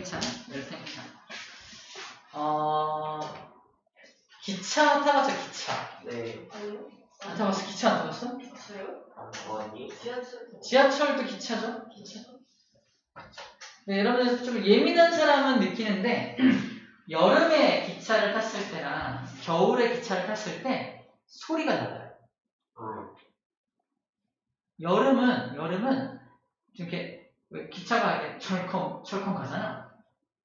열팽창. 기차 타봤죠, 기차? 네. 안 타봤어? 기차 안 타봤어? 아니. 지하철도 기차죠? 기차. 네, 여러분 좀 예민한 사람은 느끼는데 여름에 기차를 탔을 때랑 겨울에 기차를 탔을 때 소리가 달라요. 여름은 좀 이렇게 왜 기차가 이렇게 철컹 가잖아.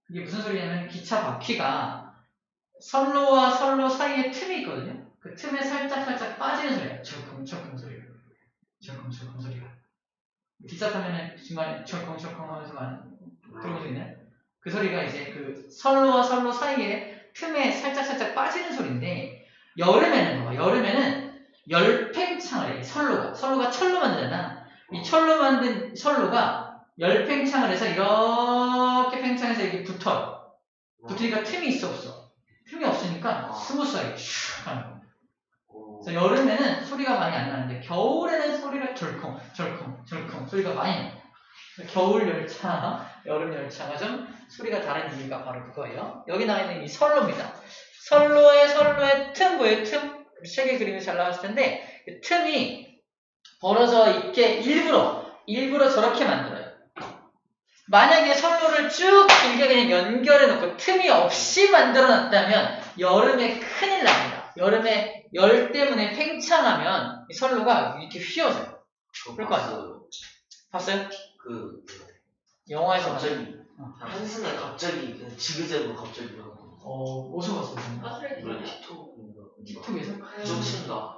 이게 무슨 소리냐면 기차 바퀴가 선로와 선로 사이에 틈이 있거든요. 그 틈에 살짝 빠지는 소리예요. 철컹 소리가. 철컹 소리가. 기차 타면은 중간에 철컹 하면서 들어본 적 있나요? 그 소리가 이제 그 선로와 선로 사이에 틈에 살짝 빠지는 소리인데 여름에는 열팽창을 해. 선로가 철로 만들잖아. 이 철로 만든 선로가 열팽창을 해서 이렇게 팽창해서 이렇게 붙어요. 붙으니까 틈이 있어 없어? 틈이 없으니까 스무스하게 슉 하는 거예요. 그래서 여름에는 소리가 많이 안 나는데 겨울에는 소리가 절컹 소리가 많이 나요. 겨울 열차, 여름 열차가 좀 소리가 다른 이유가 바로 그거예요. 여기 나와 있는 이 선로입니다. 선로의 틈 보여요? 틈? 책에 그림이 잘 나왔을 텐데 그 틈이 벌어져 있게 일부러 저렇게 만들어요. 만약에 선로를 쭉 길게 그냥 연결해 놓고 틈이 없이 만들어 놨다면 여름에 큰일 납니다. 여름에 열 때문에 팽창하면 이 선로가 이렇게 휘어져요. 그럴 거 아니에요? 봤어요? 영화에서 갑자기 한순간 갑자기 지그재그로 갑자기 어디서 봤어요? 틱톡에서? 정신가.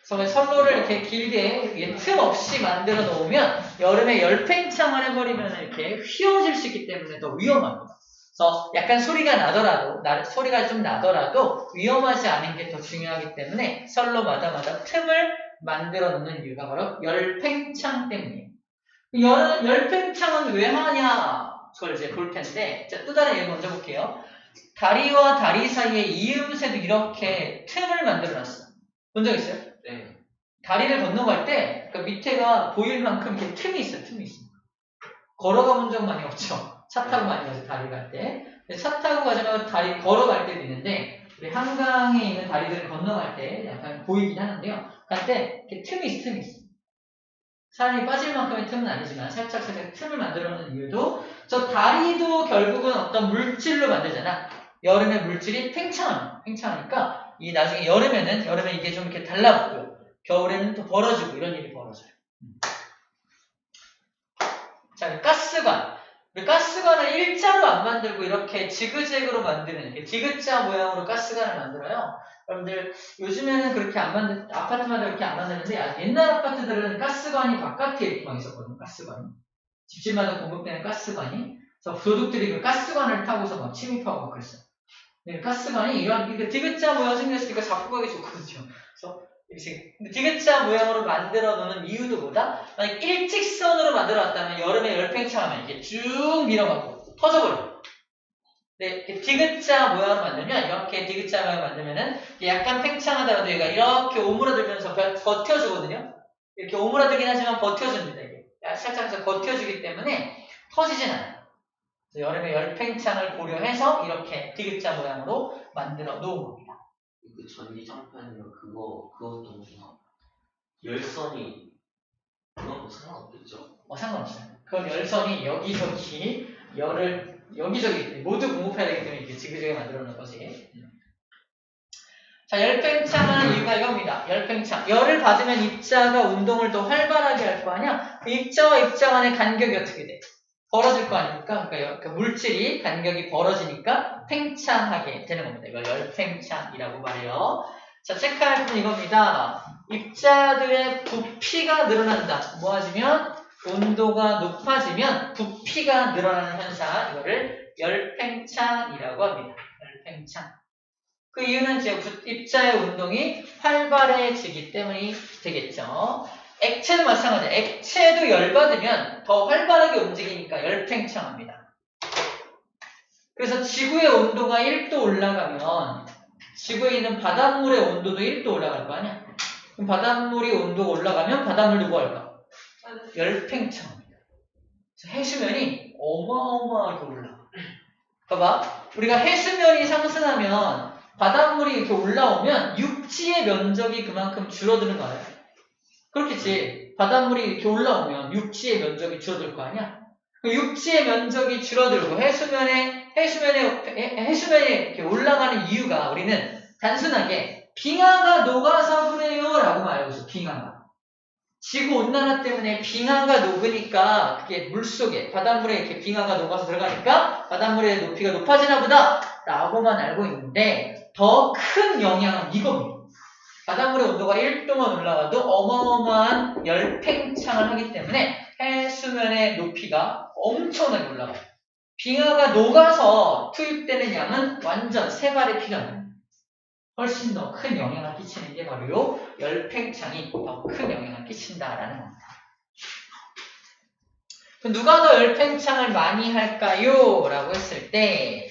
그래서 선로를 이렇게 길게 틈 없이 만들어 놓으면 여름에 열팽창을 해버리면 이렇게 휘어질 수 있기 때문에 더 위험합니다. 그래서 약간 소리가 좀 나더라도 위험하지 않은 게 더 중요하기 때문에 선로마다 틈을 만들어 놓는 이유가 바로 열팽창 때문이에요. 열팽창은 왜 하냐 그걸 이제 볼 텐데 자, 또 다른 예를 먼저 볼게요. 다리와 다리 사이에 이음새도 이렇게 틈을 만들어 놨어. 본 적 있어요? 네. 다리를 건너갈 때 그 밑에가 보일 만큼 이렇게 틈이 있어. 걸어가 본 적 많이 없죠. 차 타고 많이 가죠. 다리 갈 때. 차 타고 가지만 다리 걸어갈 때도 있는데 우리 한강에 있는 다리들을 건너갈 때 약간 보이긴 하는데요. 갈 때 이렇게 틈이 있어. 사람이 빠질 만큼의 틈은 아니지만 살짝 틈을 만들어놓는 이유도 저 다리도 결국은 어떤 물질로 만들잖아. 여름에 물질이 팽창하니까 이 나중에 여름에 이게 좀 이렇게 달라붙고요. 겨울에는 또 벌어지고 이런 일이 벌어져요. 자, 가스관. 가스관을 일자로 안 만들고 이렇게 지그재그로 만드는 디귿자 모양으로 가스관을 만들어요. 여러분들 요즘에는 그렇게 아파트마다 그렇게 안 만드는데 옛날 아파트들은 가스관이 바깥에 이렇게 막 있었거든요. 가스관이. 집집마다 공급되는 가스관이. 그래서 도둑들이 그 가스관을 타고서 막 침입하고 막 그랬어요. 가스관이 이런 디귿자 모양 생겼으니까 잡고 가기 좋거든요. 그래서 디귿자 모양으로 만들어 놓는 이유도 뭐다? 만약 일직선으로 만들어 놨다면 여름에 열팽창하면 이게 쭉 밀어가고 터져버려요. 네, 디귿자 모양으로 만들면 이렇게 디귿자 모양 만들면은 약간 팽창하더라도 얘가 이렇게 오므라들면서 버텨주거든요. 이렇게 오므라들긴 하지만 버텨줍니다. 이게 살짝 버텨주기 때문에 터지진 않아요. 그래서 여름에 열팽창을 고려해서 이렇게 디귿자 모양으로 만들어 놓은 겁니다. 그 전기장판이나 그것도 무슨 열선이 그런 거 상관없겠죠? 상관없어요. 그건 열선이 여기저기 여기저기 모두 공급해야 되기 때문에 이렇게 지그재그 만들어 놓은 거지. 자, 열팽창하는 이유가 이겁니다. 열팽창. 열을 받으면 입자가 운동을 더 활발하게 할 거 아니야? 그 입자와 입자 간의 간격이 어떻게 돼? 벌어질 거 아닙니까? 그러니까 물질이 간격이 벌어지니까 팽창하게 되는 겁니다. 이걸 열팽창이라고 말해요. 자, 체크할 건 이겁니다. 입자들의 부피가 늘어난다. 모아지면 온도가 높아지면 부피가 늘어나는 현상, 이거를 열팽창이라고 합니다. 열팽창. 그 이유는 이제 입자의 운동이 활발해지기 때문이 되겠죠. 액체도 마찬가지예요. 액체도 열받으면 더 활발하게 움직이니까 열팽창합니다. 그래서 지구의 온도가 1도 올라가면 지구에 있는 바닷물의 온도도 1도 올라갈 거 아니야? 그럼 바닷물이 온도가 올라가면 바닷물도 뭐 할까? 열팽창합니다. 해수면이 어마어마하게 올라. 봐봐. 우리가 해수면이 상승하면 바닷물이 이렇게 올라오면 육지의 면적이 그만큼 줄어드는 거 아니야? 그렇겠지. 바닷물이 이렇게 올라오면 육지의 면적이 줄어들 거 아니야? 육지의 면적이 줄어들고 해수면에 이렇게 올라가는 이유가 우리는 단순하게 빙하가 녹아서 그래요 라고만 알고 있어. 빙하가. 지구온난화 때문에 빙하가 녹으니까 그게 물속에 바닷물에 이렇게 빙하가 녹아서 들어가니까 바닷물의 높이가 높아지나 보다 라고만 알고 있는데 더 큰 영향은 이겁니다. 바닷물의 온도가 1도만 올라가도 어마어마한 열팽창을 하기 때문에 해수면의 높이가 엄청나게 올라가요. 빙하가 녹아서 투입되는 양은 완전 세 발의 피가 나요. 훨씬 더 큰 영향을 끼치는 게 바로 요 열팽창이 더 큰 영향을 끼친다라는 겁니다. 그럼 누가 더 열팽창을 많이 할까요? 라고 했을 때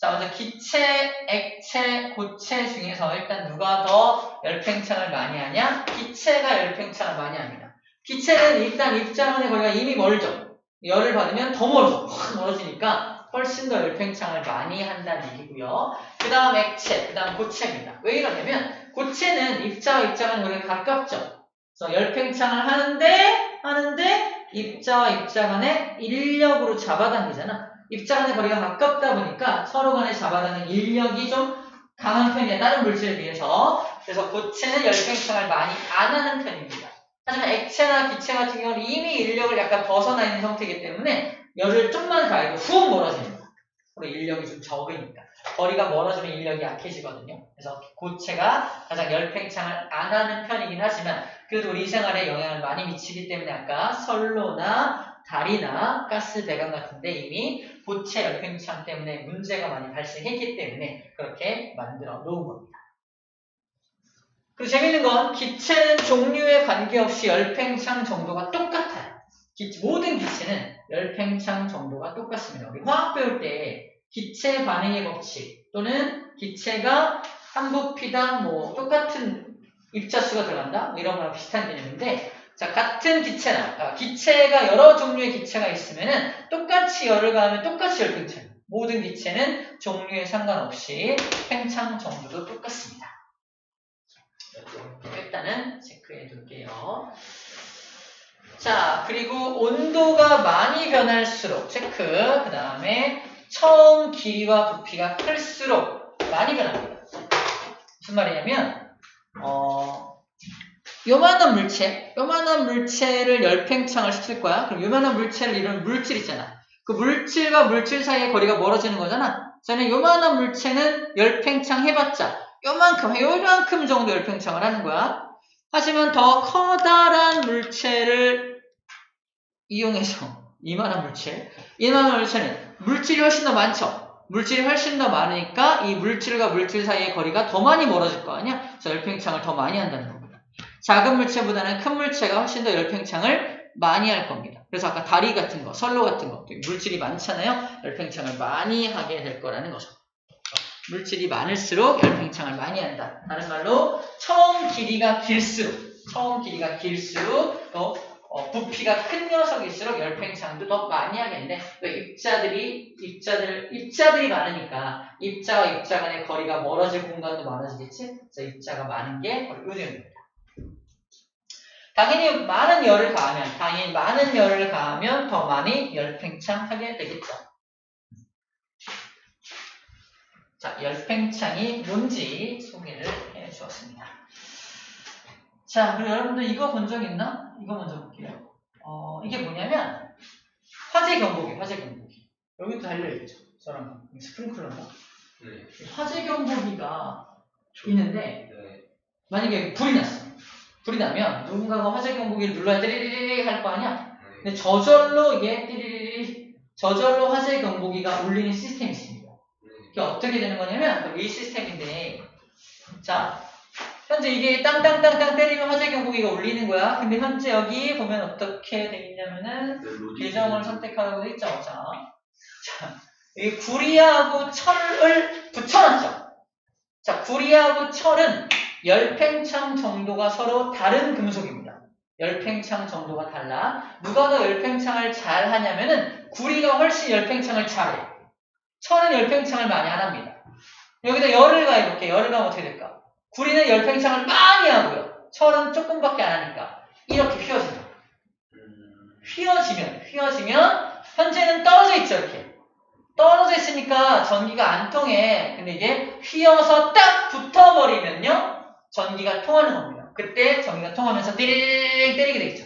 자, 먼저 기체, 액체, 고체 중에서 일단 누가 더 열팽창을 많이 하냐? 기체가 열팽창을 많이 합니다. 기체는 일단 입자간의 거리가 이미 멀죠. 열을 받으면 더 멀어져. 확 멀어지니까 훨씬 더 열팽창을 많이 한다는 얘기고요. 그 다음 액체, 그 다음 고체입니다. 왜 이러냐면 고체는 입자와 입자간 거리가 가깝죠. 그래서 열팽창을 하는데 입자와 입자 간의 인력으로 잡아당기잖아. 입자 간의 거리가 가깝다 보니까 서로 간에 잡아당기는 인력이 좀 강한 편이야. 다른 물질에 비해서. 그래서 고체는 열팽창을 많이 안 하는 편입니다. 하지만 액체나 기체 같은 경우는 이미 인력을 약간 벗어나 있는 상태이기 때문에 열을 좀만 가해도 훅 멀어집니다. 그리고 인력이 좀 적으니까. 거리가 멀어지면 인력이 약해지거든요. 그래서 고체가 가장 열팽창을 안 하는 편이긴 하지만 그래도 우리 생활에 영향을 많이 미치기 때문에 아까 선로나 달이나 가스 배관 같은데 이미 고체 열팽창 때문에 문제가 많이 발생했기 때문에 그렇게 만들어 놓은 겁니다. 그리고 재밌는 건 기체는 종류에 관계없이 열팽창 정도가 똑같아요. 모든 기체는 열팽창 정도가 똑같습니다. 우리 화학 배울 때 기체 반응의 법칙 또는 기체가 한 부피당 뭐 똑같은 입자수가 들어간다? 뭐 이런 거랑 비슷한 개념인데 자, 같은 기체나 기체가 여러 종류의 기체가 있으면은 똑같이 열을 가하면 똑같이 열팽창. 모든 기체는 종류에 상관없이 팽창 정도도 똑같습니다. 일단은 체크해 둘게요. 자, 그리고 온도가 많이 변할수록 체크. 그 다음에 처음 길이와 부피가 클수록 많이 변합니다. 무슨 말이냐면 요만한 물체를 열팽창을 시킬 거야. 그럼 요만한 물체를 이루는 물질 있잖아. 그 물질과 물질 사이의 거리가 멀어지는 거잖아. 저는 요만한 물체는 열팽창 해봤자 요만큼 정도 열팽창을 하는 거야. 하지만 더 커다란 물체를 이용해서 이만한 물체는 물질이 훨씬 더 많죠. 물질이 훨씬 더 많으니까 이 물질과 물질 사이의 거리가 더 많이 멀어질 거 아니야. 그래서 열팽창을 더 많이 한다는 겁니다. 작은 물체보다는 큰 물체가 훨씬 더 열팽창을 많이 할 겁니다. 그래서 아까 다리 같은 거, 선로 같은 거 물질이 많잖아요. 열팽창을 많이 하게 될 거라는 거죠. 물질이 많을수록 열팽창을 많이 한다. 다른 말로 처음 길이가 길수록 또 부피가 큰 녀석일수록 열팽창도 더 많이 하겠는데 왜 입자들이 많으니까 입자와 입자 간의 거리가 멀어질 공간도 많아지겠지? 그래서 입자가 많은 게 요령입니다. 당연히 많은 열을 가하면 더 많이 열팽창하게 되겠죠. 자, 열팽창이 뭔지 소개를 해 주었습니다. 자, 그리고 여러분들 이거 본 적 있나? 이거 먼저 볼게요. 이게 뭐냐면 화재 경보기. 여기도 달려있죠. 저랑 스프링클러인가? 네. 화재 경보기가 있는데 만약에 불이 났어. 불이 나면 누군가가 화재 경보기를 눌러야 띠리리리 할 거 아니야? 근데 저절로 이게 띠리리리 저절로 화재 경보기가 울리는 시스템이 있습니다. 이게 어떻게 되는 거냐면 이 시스템인데 자 현재 이게 땅땅땅땅 때리면 화재 경보기가 울리는 거야. 근데 현재 여기 보면 어떻게 돼 있냐면은 계정을 선택하라고 돼 있죠. 자, 이 구리하고 철을 붙여놨죠. 자, 구리하고 철은 열팽창 정도가 서로 다른 금속입니다. 열팽창 정도가 달라. 누가 더 열팽창을 잘 하냐면은 구리가 훨씬 열팽창을 잘해. 철은 열팽창을 많이 안 합니다. 여기다 열을 가해볼게. 열을 가면 어떻게 될까? 구리는 열팽창을 많이 하고요. 철은 조금밖에 안 하니까 이렇게 휘어진다. 휘어지면 현재는 떨어져 있죠. 이렇게 떨어져 있으니까 전기가 안 통해. 근데 이게 휘어서 딱 붙어버리면요 전기가 통하는 겁니다. 그때 전기가 통하면서 띠리링 때리게 되겠죠.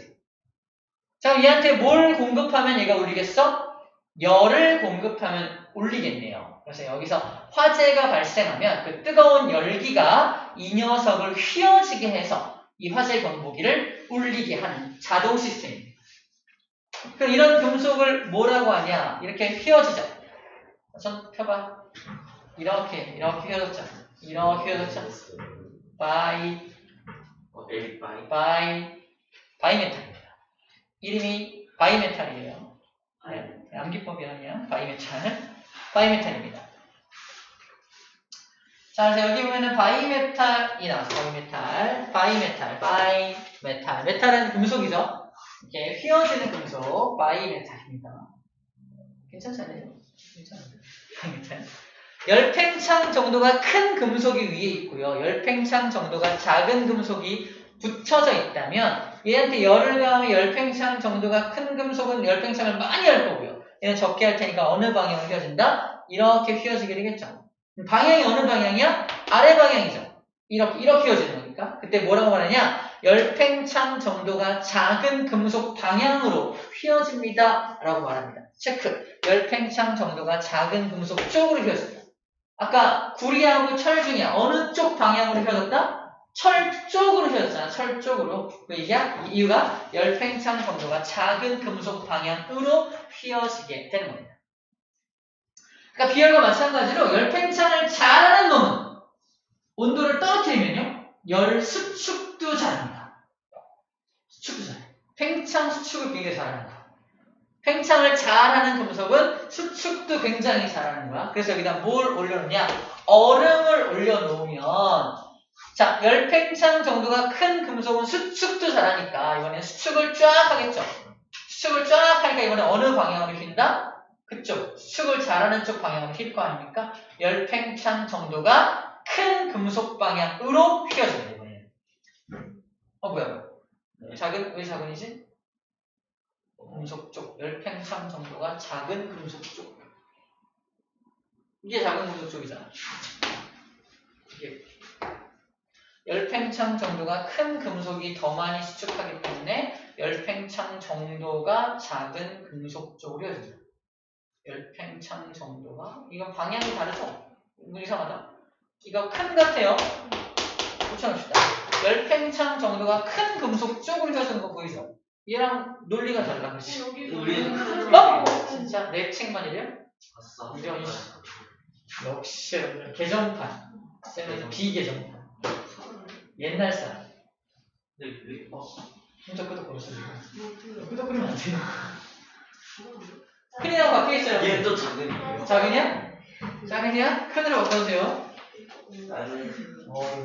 자, 얘한테 뭘 공급하면 얘가 울리겠어? 열을 공급하면 울리겠네요. 그래서 여기서 화재가 발생하면 그 뜨거운 열기가 이 녀석을 휘어지게 해서 이 화재 경보기를 울리게 하는 자동 시스템입니다. 그럼 이런 금속을 뭐라고 하냐? 이렇게 휘어지죠. 손 펴봐. 이렇게 휘어졌죠. 이렇게 휘어졌죠. 바이메탈입니다. 이름이 바이메탈이에요. 암기법이 아니야. 바이메탈입니다. 자, 그래서 여기 보면은 바이메탈이 나왔어. 바이메탈. 메탈은 금속이죠. 이렇게 휘어지는 금속, 바이메탈입니다. 괜찮잖아요. 바이메탈. 열팽창 정도가 큰 금속이 위에 있고요. 열팽창 정도가 작은 금속이 붙여져 있다면 얘한테 열을 가하면 열팽창 정도가 큰 금속은 열팽창을 많이 할 거고요. 얘는 적게 할 테니까 어느 방향으로 휘어진다? 이렇게 휘어지게 되겠죠. 방향이 어느 방향이야? 아래 방향이죠. 이렇게 휘어지는 거니까. 그때 뭐라고 말하냐? 열팽창 정도가 작은 금속 방향으로 휘어집니다. 라고 말합니다. 체크. 열팽창 정도가 작은 금속 쪽으로 휘어진다. 아까 구리하고 철 중에 어느 쪽 방향으로 휘어졌다? 철 쪽으로 휘어졌잖아. 철 쪽으로. 이유가 열팽창 정도가 작은 금속 방향으로 휘어지게 되는 겁니다. 그러니까 비열과 마찬가지로 열팽창을 잘하는 놈은 온도를 떨어뜨리면요. 열 수축도 잘합니다. 수축도 잘해. 팽창 수축을 굉장히 잘합니다. 팽창을 잘하는 금속은 수축도 굉장히 잘하는 거야. 그래서 여기다 뭘 올려놓냐? 얼음을 올려놓으면 자, 열팽창 정도가 큰 금속은 수축도 잘하니까 이번엔 수축을 쫙 하겠죠. 수축을 쫙 하니까 이번엔 어느 방향으로 휜다? 그쪽. 수축을 잘하는 쪽 방향으로 휜 거 아닙니까? 열팽창 정도가 큰 금속 방향으로 휘어집니다. 이번에는. 뭐야? 왜 작은이지? 금속 쪽. 열팽창 정도가 작은 금속 쪽. 이게 작은 금속 쪽이잖아. 이게 열팽창 정도가 큰 금속이 더 많이 수축하기 때문에 열팽창 정도가 작은 금속 쪽으로 휘어집니다. 열팽창 정도가 이건 방향이 다르죠? 이상하다. 이거 큰 같아요. 붙여놓읍시다. 열팽창 정도가 큰 금속 쪽으로 휘어지는 거 보이죠? 얘랑 논리가 달라. 그렇지? 진짜 내 책만 이래요? 이런 역시 여러분들 개정판. 쌤은 비개정판. 옛날 사람. 혼자 끄덕거렸어 지금. 끄덕거리면 안 돼요. 큰이랑 바뀌어 있어요. 얘는 또 작은이에요. 작은이야? 큰으로 바꿔주세요. 나는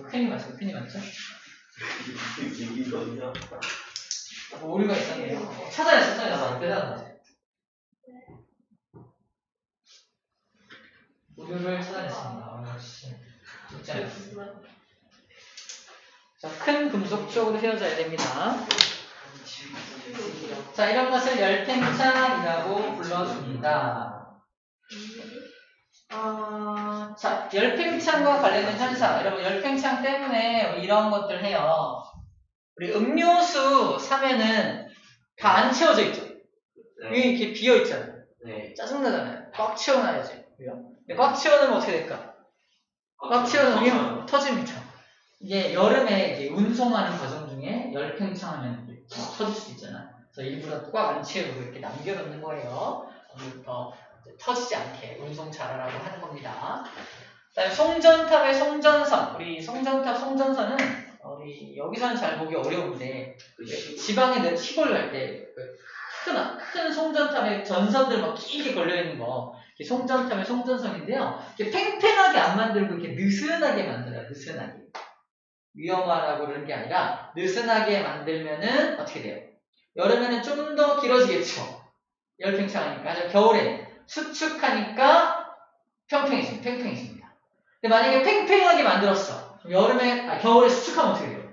큰이 맞죠? 큰이 맞죠? 이거요. 오류가 있었네요. 찾아냈어. 대단하다. 오류를 찾아냈습니다. 진짜. 자, 큰 금속 쪽으로 휘어져야 됩니다. 자, 이런 것을 열팽창이라고 불러줍니다. 자, 열팽창과 관련된 현상. 여러분, 열팽창 때문에 이런 것들 해요. 우리 음료수 사면은 다 안 채워져 있죠? 위에 이렇게 비어 있잖아요. 네. 짜증나잖아요. 꽉 채워놔야지. 근데 꽉 채워놓으면 어떻게 될까? 꽉 채워놓으면 터집니다. 이게 여름에 이제 운송하는 과정 중에 열팽창하면 터질 수 있잖아. 그래서 일부러 꽉 안 채우고 이렇게 남겨놓는 거예요. 오늘부터 터지지 않게 운송 잘하라고 하는 겁니다. 그다음에 송전탑의 송전선. 우리 송전탑 송전선은 우리 여기서는 잘 보기 어려운데 지방에 시골 갈 때 큰 송전탑에 전선들 막 길게 걸려있는 거 송전탑의 송전선인데요. 이렇게 팽팽하게 안 만들고 이렇게 느슨하게 만들어요. 느슨하게. 위험하다고 그러는 게 아니라 느슨하게 만들면은 어떻게 돼요? 여름에는 좀 더 길어지겠죠. 열팽창하니까. 겨울에 수축하니까 팽팽해집니다. 근데 만약에 팽팽하게 만들었어. 겨울에 수축하면 어떻게 돼요?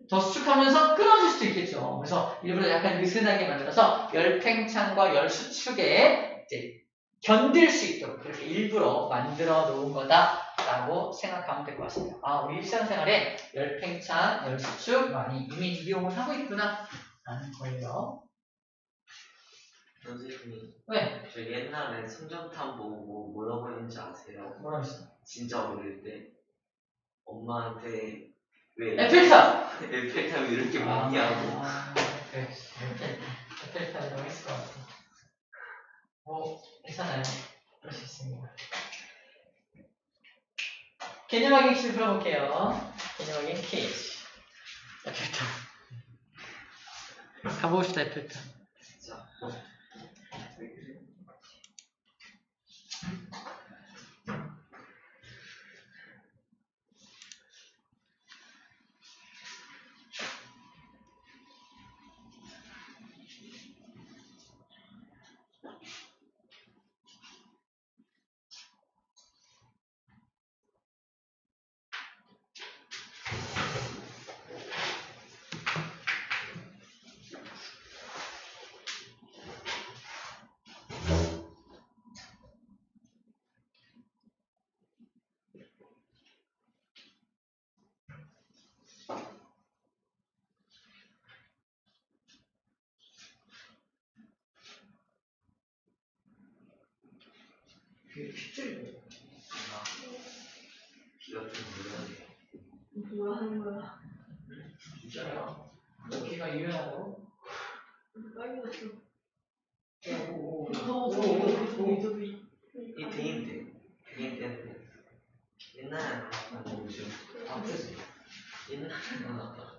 더 수축하면서 끊어질 수도 있겠죠. 그래서 일부러 약간 느슨하게 만들어서 열팽창과 열수축에 이제 견딜 수 있도록 그렇게 일부러 만들어 놓은 거다라고 생각하면 될 것 같습니다. 우리 일상생활에 열팽창, 열수축 많이 이미 이용을 하고 있구나 라는 거예요. 선생님, 왜? 저 옛날에 성정탄 보고 뭐라고 했는지 아세요? 뭐라고 했어? 진짜 어릴 때 엄마한테 왜 에펠탑 이렇게 먹냐고. 그래. 에펠탑이라고 했을 것 같아. 괜찮아요. 그럴 수 있습니다. 개념 확인 퀴즈 풀어볼게요. 개념 확인 퀴즈. 에펠탑. 가봅시다, 에펠탑. 진짜. 왜 그래? 그게 핏줄이고. 귀가 좀 놀라네. 뭐야 하는 거야? 진짜요? 너 귀가 유연하고? 빨개졌어. 이 대인 때인데 옛날에 나왔던 거죠. 아프지? 옛날에 나왔다.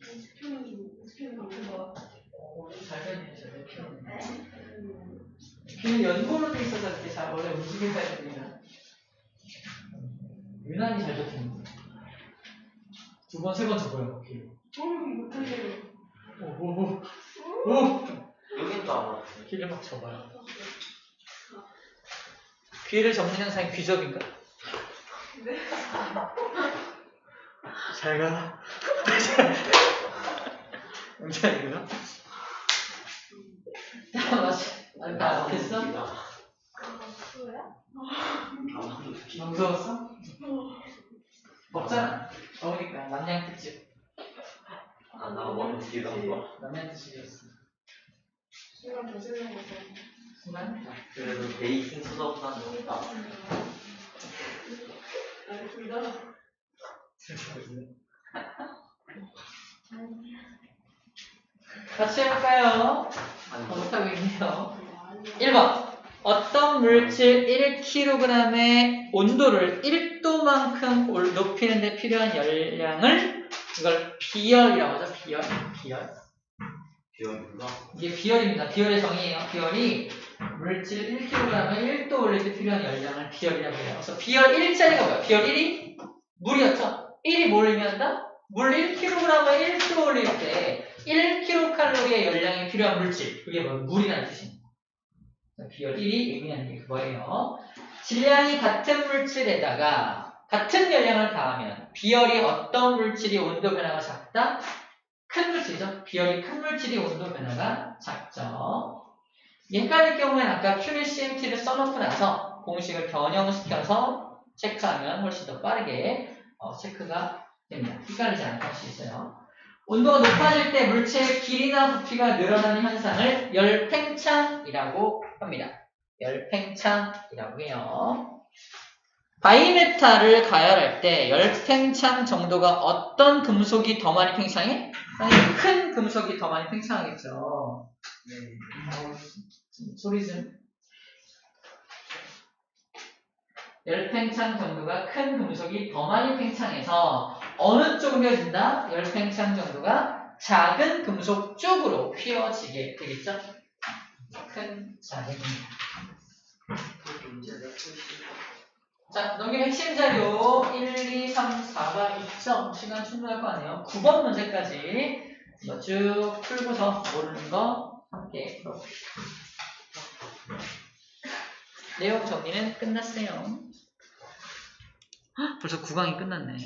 스피는 방금 봐. 잘 변했죠, 귀는 연골로 돼 있어서 이렇게 잘 원래 움직이는 사람입니다. 유난히 잘 잡히는 거. 두 번, 세 번 접어요, 귀. 못하게. 오. 여긴 또 안 왔어. 귀를 막 접어요. 귀를 접는 현상이 귀접인가? 네. 잘 가. 영찬이구나? 나 됐어? 뭐야? 무서웠어? 없잖아. 더우니까 남양 특집. 나 원래 뒤에 나와. 남양 특집이었어. 순간 더 생각났어. 순간? 그래도 베이킹 소다보다 낫다. 알겠습니다. 같이 해볼까요? 못하고 있네요. 1번. 어떤 물질 1kg의 온도를 1도만큼 높이는 데 필요한 열량을 이걸 비열이라고 하죠. 비열. 비열인가? 이게 비열입니다. 비열의 정의예요. 비열이 물질 1kg에 1도 올릴 때 필요한 열량을 비열이라고 해요. 그래서 비열 1짜리가 뭐야? 비열 1이 물이었죠? 1이 뭘 의미한다? 물 1kg에 1도 올릴 때 1kcal의 열량이 필요한 물질. 그게 뭐 물이라는 뜻입니다. 비열 1이 의미하는 게 그거예요. 질량이 같은 물질에다가 같은 열량을 가하면 비열이 어떤 물질이 온도 변화가 작다? 큰 물질이죠. 비열이 큰 물질이 온도 변화가 작죠. 헷갈릴 경우에는 아까 Q를 CMT를 써놓고 나서 공식을 변형시켜서 체크하면 훨씬 더 빠르게 체크가 됩니다. 헷갈리지 않게 할 수 있어요. 온도가 높아질 때 물체의 길이나 부피가 늘어나는 현상을 열팽창이라고 합니다. 열팽창이라고 해요. 바이메탈을 가열할 때 열팽창 정도가 어떤 금속이 더 많이 팽창해? 당연히 큰 금속이 더 많이 팽창하겠죠. 네. 소리 좀. 열팽창 정도가 큰 금속이 더 많이 팽창해서 어느 쪽으로 휘어진다? 열팽창 정도가 작은 금속 쪽으로 휘어지게 되겠죠? 작은 금속. 문제 내고 싶어. 자, 넘긴 핵심 자료 1, 2, 3, 4가 2점 시간 충분할 거 아니에요. 9번 문제까지 이거 쭉 풀고서 모르는 거 함께 풀어볼게요. 내용 정리는 끝났어요. 헉, 벌써 9강이 끝났네.